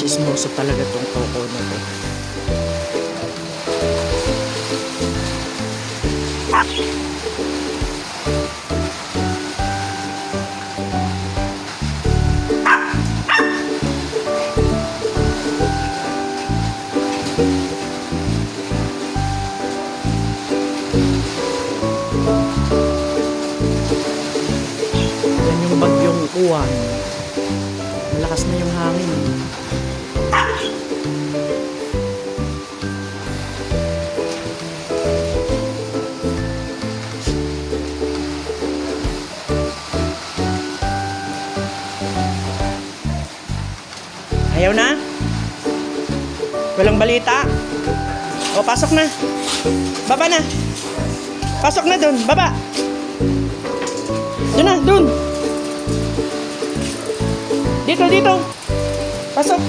Chismoso talaga tong Coco na to. Yan yung bagyong uwan. Malakas na yung hangin. Ayaw na? Walang balita? O, pasok na. Baba na. Pasok na dun. Baba. Dun na, dun. Dito, dito. Pasok.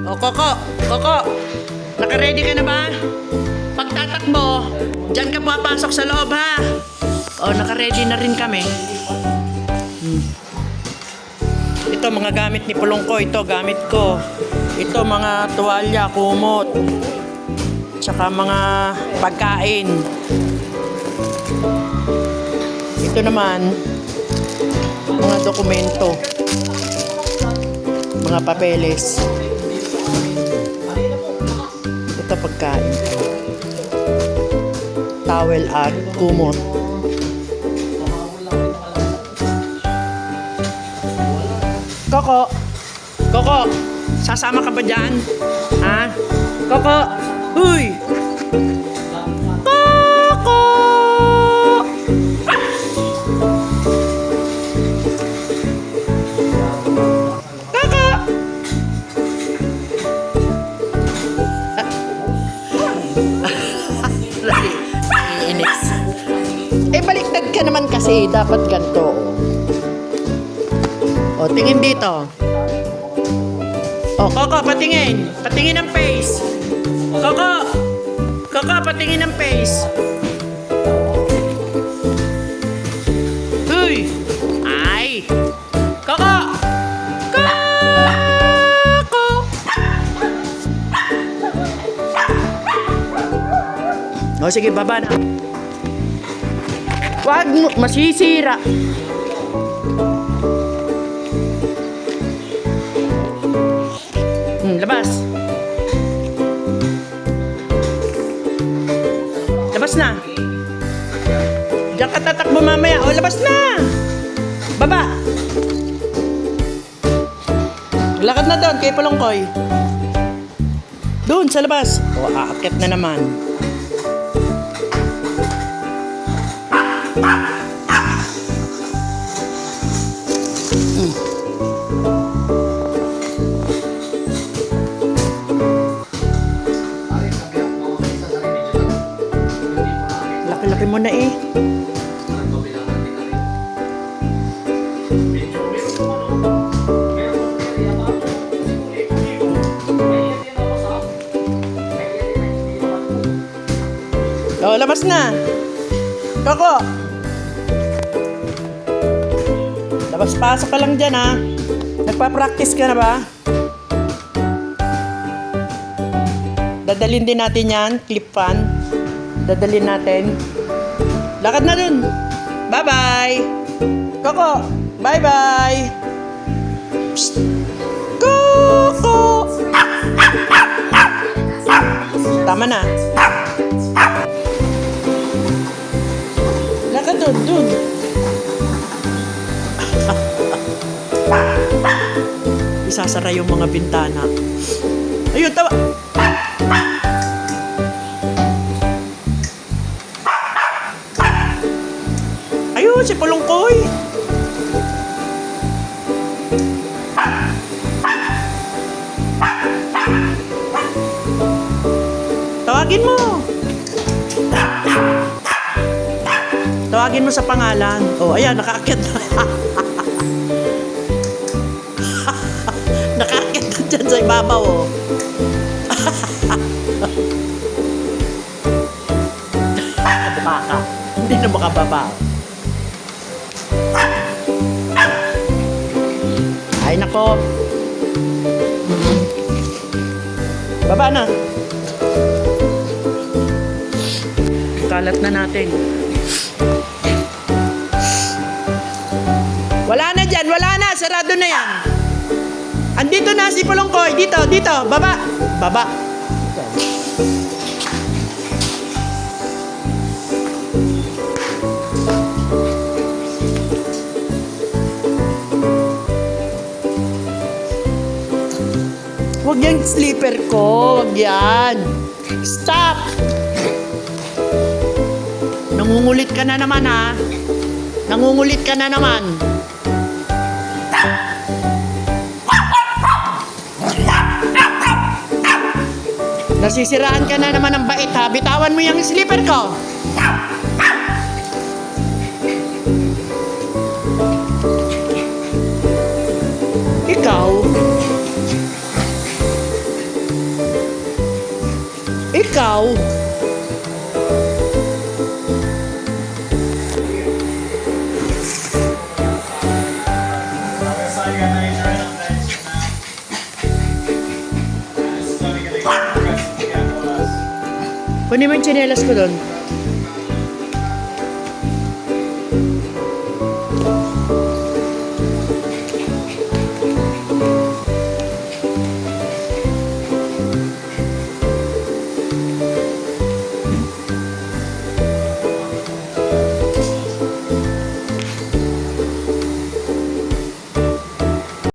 O, Coco. Coco. Naka-ready ka na ba? Pagtatakbo, dyan ka papasok sa loob, ha? O, naka-ready na rin kami. Ito mga gamit ni Pulong ko, ito gamit ko. Ito mga tuwalya, kumot. Tsaka mga pagkain. Ito naman mga dokumento. Mga papeles. Ito pagkain. Towel at kumot. Coco, Coco, sasama ka ba dyan? Ha? Coco, huy! Coco! Coco! Iinis. Eh, baliktad ka naman kasi. Dapat ganito. O, tingin dito. O, Coco, patingin. Patingin ang face. Coco! Coco, patingin ang face. Uy! Ay! Coco! Coco! O, sige, baba na. Wag mo, masisira. Labas. Labas na. Diyan ka tatakbo mamaya. O, labas na. Baba. Lakad na doon kay Palongkoy. Doon sa labas. O, aakyat na naman. Laki-laki mo na eh. O, labas na. Coco. Labas-pasok ka lang dyan, ha? Nagpa-practice ka na ba? Dadalhin din natin yan, clip fan. Dadalhin natin. Lakad na dun. Bye-bye. Coco, bye-bye. Coco. nakasara yung mga bintana. Ayun, tawa. Ayun, si Pulongkoy. Tawagin mo. Tawagin mo sa pangalan. Oh, ayan, nakaakyat na. Nakaakyat na dyan sa ibabaw, oh. Baka. Hindi na makababa. Ay, nako. Baba na. Kalat na natin. Wala na dyan, wala na. Sarado na yan. Andito na si Pulongkoy. Dito, dito. Baba. Baba. Huwag yung slipper ko. Huwag yan. Stop! Nangungulit ka na naman, ha? Nangungulit ka na naman. Nasisiraan ka na naman ng bait, ha? Bitawan mo yung slipper ko. Ikaw? Ikaw? Kunin mo yung tsinelas ko doon.